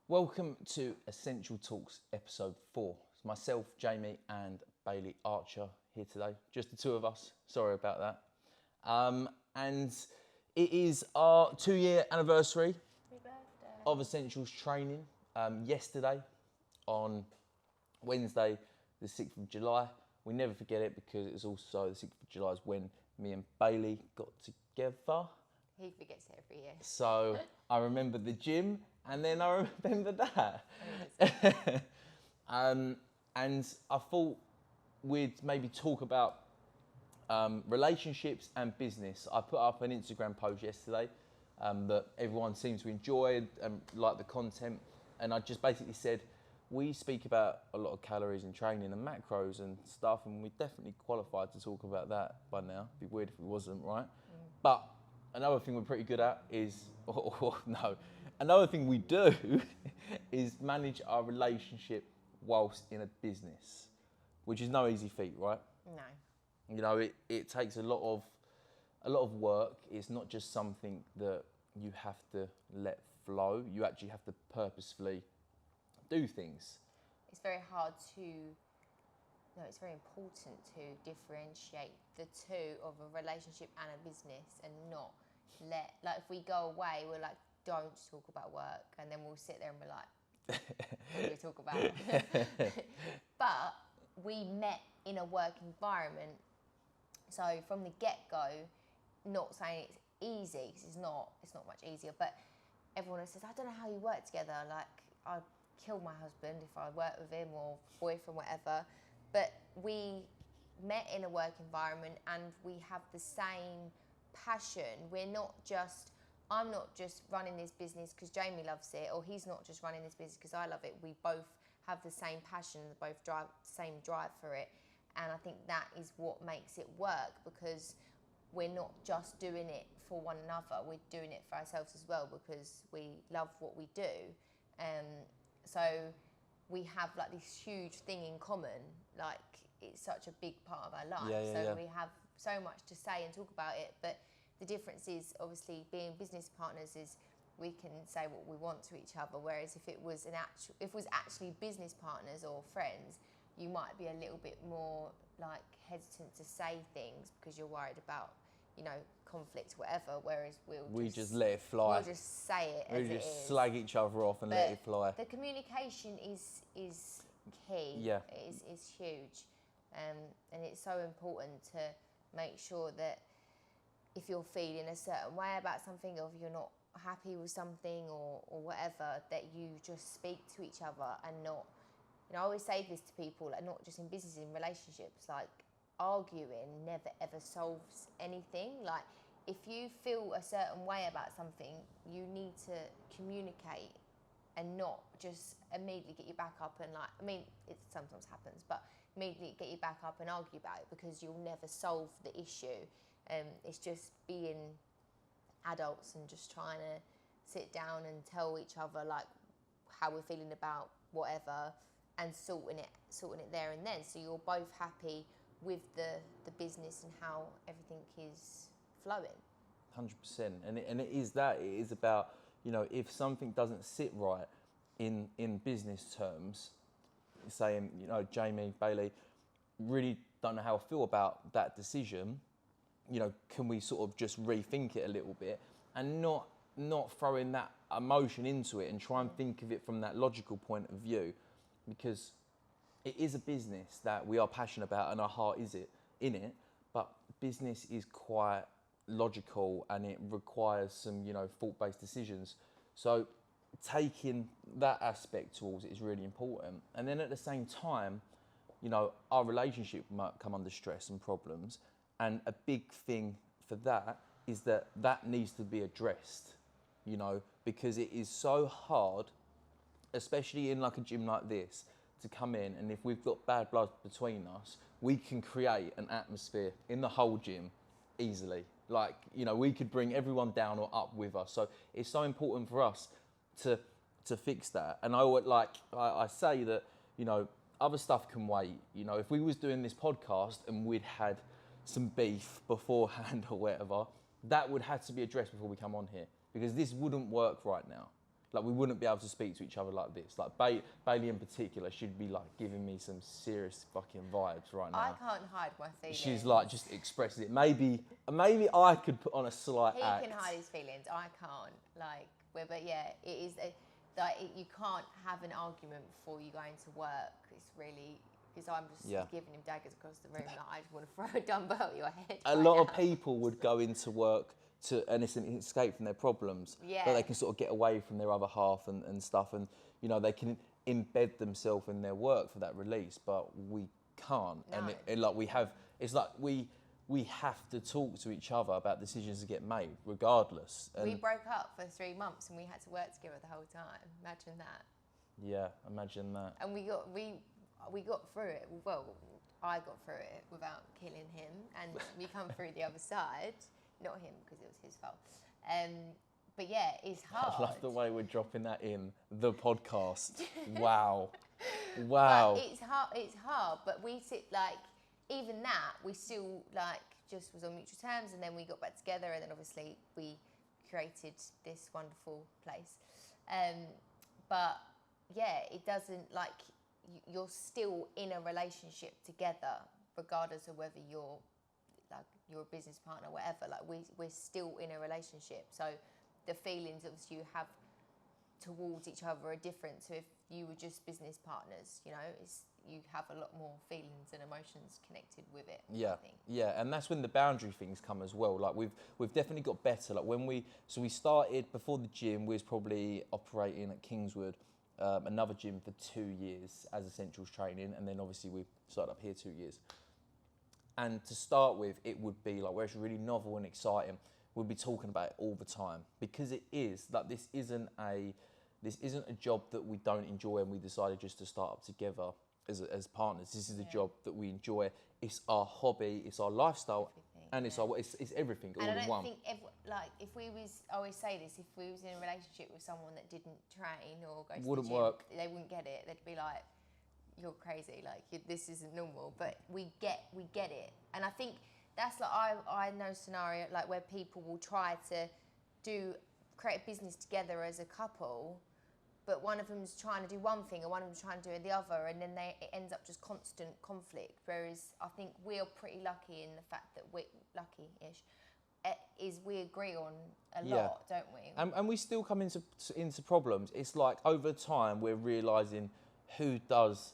Welcome to Essential Talks episode 4. It's myself, Jamie, and Bayley Archer here today. Just the two of us. Sorry about that. And it is our 2-year anniversary of Essentials training. Yesterday, on Wednesday, the 6th of July. We never forget it because it's also the 6th of July is when me and Bayley got together. He forgets it every year. So I remember the gym and then I remember that. And I thought we'd maybe talk about relationships and business. I put up an Instagram post yesterday that everyone seemed to enjoy and like the content. And I just basically said, we speak about a lot of calories and training and macros and stuff, and we're definitely qualified to talk about that by now. It'd be weird if we wasn't, right? But another thing we're pretty good at is, another thing we do is manage our relationship whilst in a business, which is no easy feat, right? No. You know, it takes a lot of work. It's not just something that you have to let flow. You actually have to purposefully do things. It's very hard to, it's very important to differentiate the two of a relationship and a business and not let, like if we go away, we're like, don't talk about work. And then we'll sit there and be like, what do we talk about? But we met in a work environment. So from the get-go, not saying it's easy, because it's not much easier, but everyone says, I don't know how you work together. Like, I'd kill my husband if I worked with him, or boyfriend, whatever. But we met in a work environment and we have the same passion. I'm not just running this business because Jamie loves it, or he's not just running this business because I love it. We both have the same passion, both same drive for it. And I think that is what makes it work, because we're not just doing it for one another, we're doing it for ourselves as well, because we love what we do. So we have like this huge thing in common, like it's such a big part of our life. We have so much to say and talk about it, but the difference is obviously being business partners is we can say what we want to each other, whereas if it was actually business partners or friends, you might be a little bit more like hesitant to say things because you're worried about, conflict, whatever, whereas we just let it fly. We'll just say it as it is. We just slag each other off and let it fly. The communication is key. Yeah. It is huge. And it's so important to make sure that if you're feeling a certain way about something, or if you're not happy with something or whatever, that you just speak to each other and not, I always say this to people, like not just in business, in relationships, like arguing never ever solves anything. Like if you feel a certain way about something, you need to communicate and not just immediately get your back up and it sometimes happens, but immediately get your back up and argue about it, because you'll never solve the issue. It's just being adults and just trying to sit down and tell each other like how we're feeling about whatever, and sorting it there and then, so you're both happy with the business and how everything is flowing. 100%. And it is about, if something doesn't sit right in business terms, saying, Jamie, Bayley, really don't know how I feel about that decision, can we sort of just rethink it a little bit and not throwing that emotion into it and try and think of it from that logical point of view, because it is a business that we are passionate about and our heart is in it, but business is quite logical and it requires some, thought-based decisions. So taking that aspect towards it is really important. And then at the same time, our relationship might come under stress and problems. And a big thing for that is that needs to be addressed, because it is so hard, especially in like a gym like this, to come in, and if we've got bad blood between us, we can create an atmosphere in the whole gym easily. Like, we could bring everyone down or up with us. So it's so important for us to fix that. And I say that, other stuff can wait. If we was doing this podcast and we'd had some beef beforehand or whatever, that would have to be addressed before we come on here, because this wouldn't work right now. Like, we wouldn't be able to speak to each other like this. Like, Bailey in particular should be, like, giving me some serious fucking vibes right now. I can't hide my feelings. She's, like, just expressing it. Maybe I could put on a slight act. He can hide his feelings. I can't. Like, but yeah, it is... Like, you can't have an argument before you go into work. It's really... Because I'm just giving him daggers across the room. Like, I just want to throw a dumbbell at your head. A lot of people would go into work and it's an escape from their problems. Yeah. But they can sort of get away from their other half and stuff. And, you know, they can embed themselves in their work for that release. But we can't. No. And it's like we have to talk to each other about decisions that get made, regardless. And we broke up for 3 months and we had to work together the whole time. Imagine that. Yeah, imagine that. And we got through it. Well, I got through it without killing him, and we come through the other side. Not him, because it was his fault. But yeah, it's hard. I love the way we're dropping that in the podcast. Wow. Wow. But it's hard, but we sit like, even that, we still like just was on mutual terms, and then we got back together, and then obviously we created this wonderful place. But yeah, it doesn't, like, you're still in a relationship together, regardless of whether you're a business partner, whatever. Like, we're still in a relationship, so the feelings obviously you have towards each other are different. So if you were just business partners, you know, you have a lot more feelings and emotions connected with it. Yeah, I think. yeah, and that's when the boundary things come as well. Like, we've definitely got better. Like, we started before the gym. We was probably operating at Kingswood, another gym, for 2 years as essentials training, and then obviously we started up here 2 years. And to start with, it would be like, where it's really novel and exciting, we'll be talking about it all the time, because it is like, this isn't a job that we don't enjoy and we decided just to start up together as partners. This is a job that we enjoy. It's our hobby, it's our lifestyle, and it's everything all in one. I don't think, like, if we was, I always say this, if we was in a relationship with someone that didn't train or go to the gym, work. They wouldn't get it. They'd be like, you're crazy, like, this isn't normal. But we get it, and I think that's like, I know a scenario like where people will try to create a business together as a couple, but one of them's trying to do one thing and one of them's trying to do the other, and then it ends up just constant conflict. Whereas I think we're pretty lucky in the fact that we're lucky-ish, is we agree on a lot, don't we? And we still come into problems. It's like, over time we're realising who does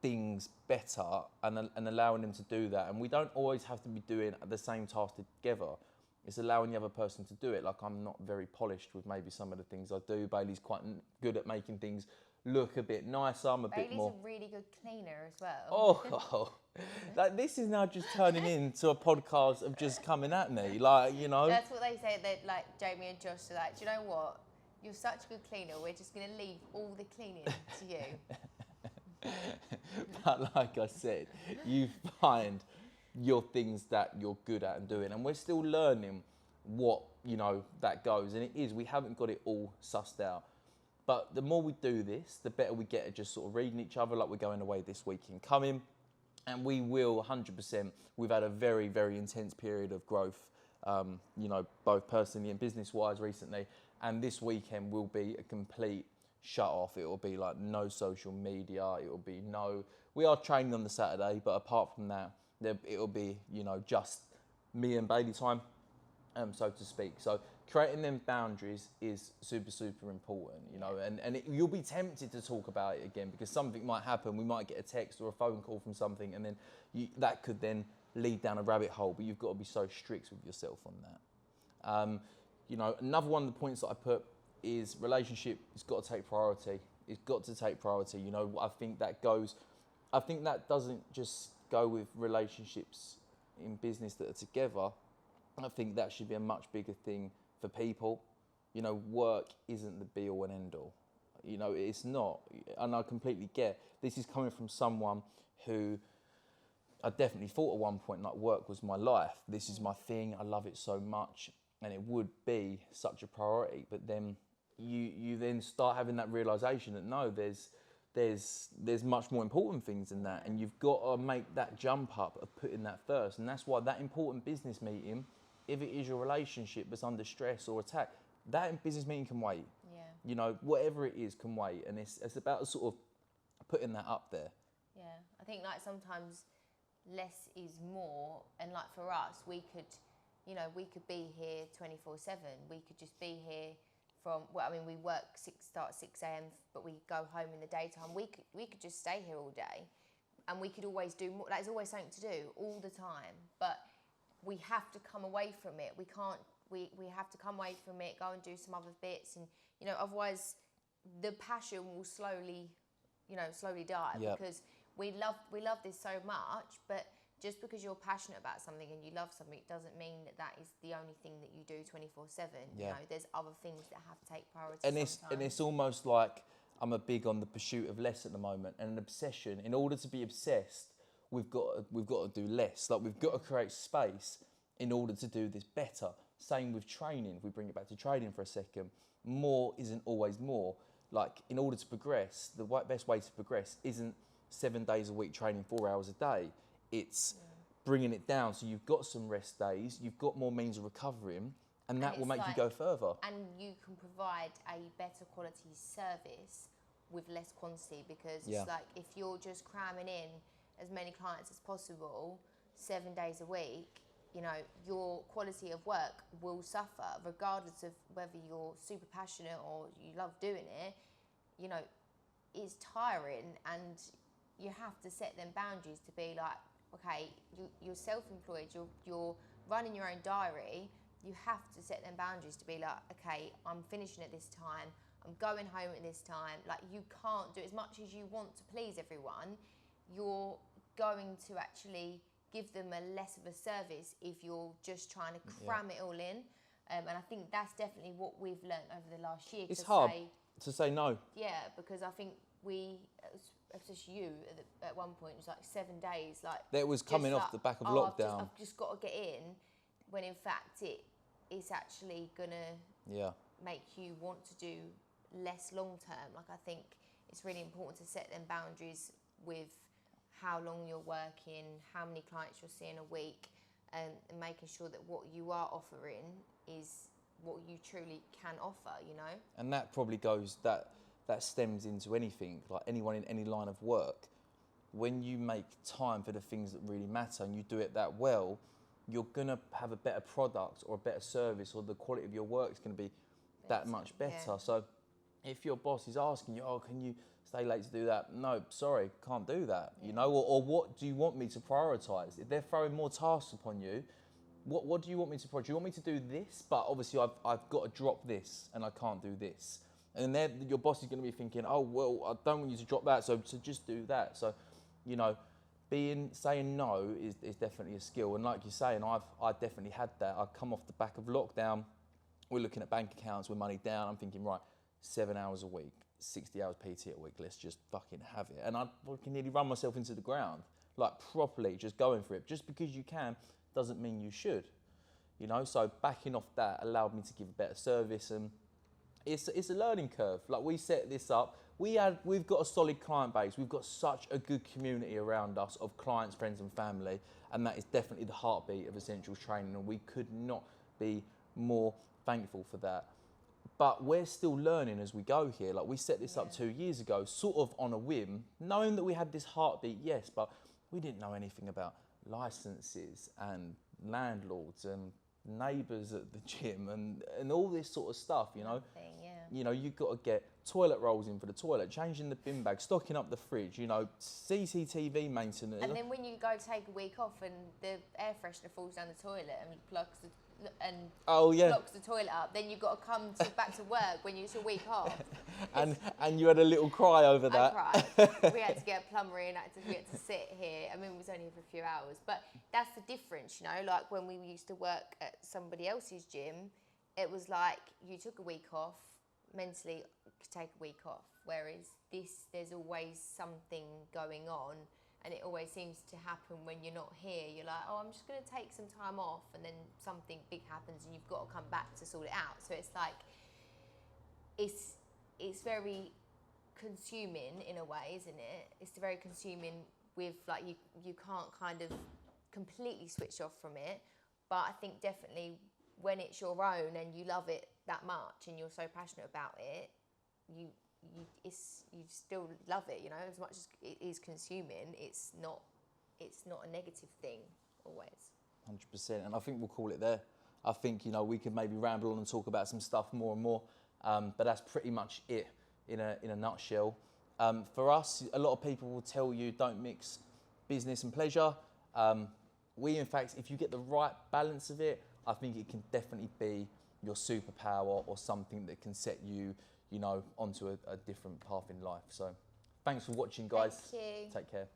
things better and allowing them to do that. And we don't always have to be doing the same task together. It's allowing the other person to do it. Like, I'm not very polished with maybe some of the things I do. Bailey's quite good at making things look a bit nicer. I'm a bit more... Bailey's a really good cleaner as well. Oh, like, this is now just turning into a podcast of just coming at me. Like, you know. That's what they say, that like Jamie and Josh are like, do you know what? You're such a good cleaner. We're just going to leave all the cleaning to you. But like I said, you find your things that you're good at and doing, and we're still learning what, you know, that goes, and we haven't got it all sussed out. But the more we do this, the better we get at just sort of reading each other. Like, we're going away this weekend coming, and we will 100%. We've had a very, very intense period of growth, you know, both personally and business-wise recently, and this weekend will be a complete shut off. It will be like no social media. It will be we are training on the Saturday, but apart from that, it will be, you know, just me and Bailey time, so to speak. So creating them boundaries is super, super important, you know, and you'll be tempted to talk about it again, because something might happen. We might get a text or a phone call from something, and then that could then lead down a rabbit hole, but you've got to be so strict with yourself on that. You know, another one of the points that I put is relationship. It's got to take priority. It's got to take priority. You know, I think that doesn't just go with relationships in business that are together. I think that should be a much bigger thing for people. You know, work isn't the be all and end all. You know, it's not. And I completely get, this is coming from someone who I definitely thought at one point, like, work was my life. This is my thing. I love it so much, and it would be such a priority. But then you then start having that realization that no, there's much more important things than that, and you've got to make that jump up of putting that first. And that's why that important business meeting, if it is your relationship that's under stress or attack, that business meeting can wait. Yeah. you know, whatever it is can wait. And it's about sort of putting that up there. Yeah, I think like sometimes less is more, and like for us, we could, you know, we could be here 24/7. We could just be here from, well, I mean, we start at 6 a.m, but we go home in the daytime. We could just stay here all day, and we could always do more. Like, there's always something to do all the time, but we have to come away from it. We can't. We have to come away from it, go and do some other bits, and you know, otherwise, the passion will slowly die. Yep. Because we love this so much, but just because you're passionate about something and you love something doesn't mean that is the only thing that you do 24/7. Yeah. You know, there's other things that have to take priority. And it's almost like I'm a big on the pursuit of less at the moment, and an obsession. In order to be obsessed, we've got to do less. Like, we've got to create space in order to do this better. Same with training. If we bring it back to training for a second, more isn't always more. Like, in order to progress, the best way to progress isn't 7 days a week training 4 hours a day. It's bringing it down so you've got some rest days, you've got more means of recovering, and that will make you go further. And you can provide a better quality service with less quantity, because it's like, if you're just cramming in as many clients as possible 7 days a week, you know, your quality of work will suffer, regardless of whether you're super passionate or you love doing it. You know, it's tiring, and you have to set them boundaries to be like, okay, you're self-employed, you're running your own diary. You have to set them boundaries to be like, okay, I'm finishing at this time, I'm going home at this time. Like, you can't do, as much as you want to please everyone, you're going to actually give them a less of a service if you're just trying to cram it all in. And I think that's definitely what we've learnt over the last year. It's hard to say no. Yeah, because I think especially you, at one point, it was like 7 days. Like, that was coming off the back of lockdown. I've just got to get in, when in fact it's actually going to make you want to do less long term. Like, I think it's really important to set them boundaries with how long you're working, how many clients you're seeing a week, and making sure that what you are offering is what you truly can offer, you know? And that probably goes, that stems into anything, like anyone in any line of work. When you make time for the things that really matter and you do it that well, you're going to have a better product or a better service, or the quality of your work is going to be that much better. Yeah. So if your boss is asking you, oh, can you stay late to do that? No, sorry, can't do that, you know? Or what do you want me to prioritise? If they're throwing more tasks upon you, what do you want me to prioritise? Do you want me to do this? But obviously I've got to drop this and I can't do this. And then your boss is going to be thinking, oh, well, I don't want you to drop that, so just do that. So, you know, saying no is definitely a skill. And like you're saying, I definitely had that. I come off the back of lockdown. We're looking at bank accounts with money down. I'm thinking, right, 7 hours a week, 60 hours PT a week. Let's just fucking have it. And I can nearly run myself into the ground, like properly, just going for it. Just because you can doesn't mean you should, you know. So backing off that allowed me to give a better service, and it's a learning curve. Like, we set this up. We've got a solid client base. We've got such a good community around us of clients, friends, and family, and that is definitely the heartbeat of Essentials Training. And we could not be more thankful for that. But we're still learning as we go here. Like, we set this up 2 years ago, sort of on a whim, knowing that we had this heartbeat, yes, but we didn't know anything about licenses and landlords and neighbours at the gym and all this sort of stuff, you know. You know, you've got to get toilet rolls in for the toilet, changing the bin bag, stocking up the fridge, you know, CCTV maintenance. And then when you go take a week off and the air freshener falls down the toilet and blocks the toilet up, then you've got to come back to work when it's a week off. and you had a little cry over that. I cried. We had to get a plumber in, we had to sit here. I mean, it was only for a few hours. But that's the difference, you know, like when we used to work at somebody else's gym, it was like you took a week off, mentally could take a week off. Whereas there's always something going on. And it always seems to happen when you're not here. You're like, oh, I'm just going to take some time off, and then something big happens and you've got to come back to sort it out. So it's like, it's very consuming in a way, isn't it? It's very consuming with, like, you can't kind of completely switch off from it. But I think definitely when it's your own and you love it that much and you're so passionate about it, you still love it, you know, as much as it is consuming, it's not a negative thing always. 100%, and I think we'll call it there. I think, you know, we could maybe ramble on and talk about some stuff more and more, but that's pretty much it in a nutshell. For us, a lot of people will tell you don't mix business and pleasure. We, in fact, if you get the right balance of it, I think it can definitely be your superpower or something that can set you, you know, onto a different path in life. So thanks for watching, guys. Thank you. Take care.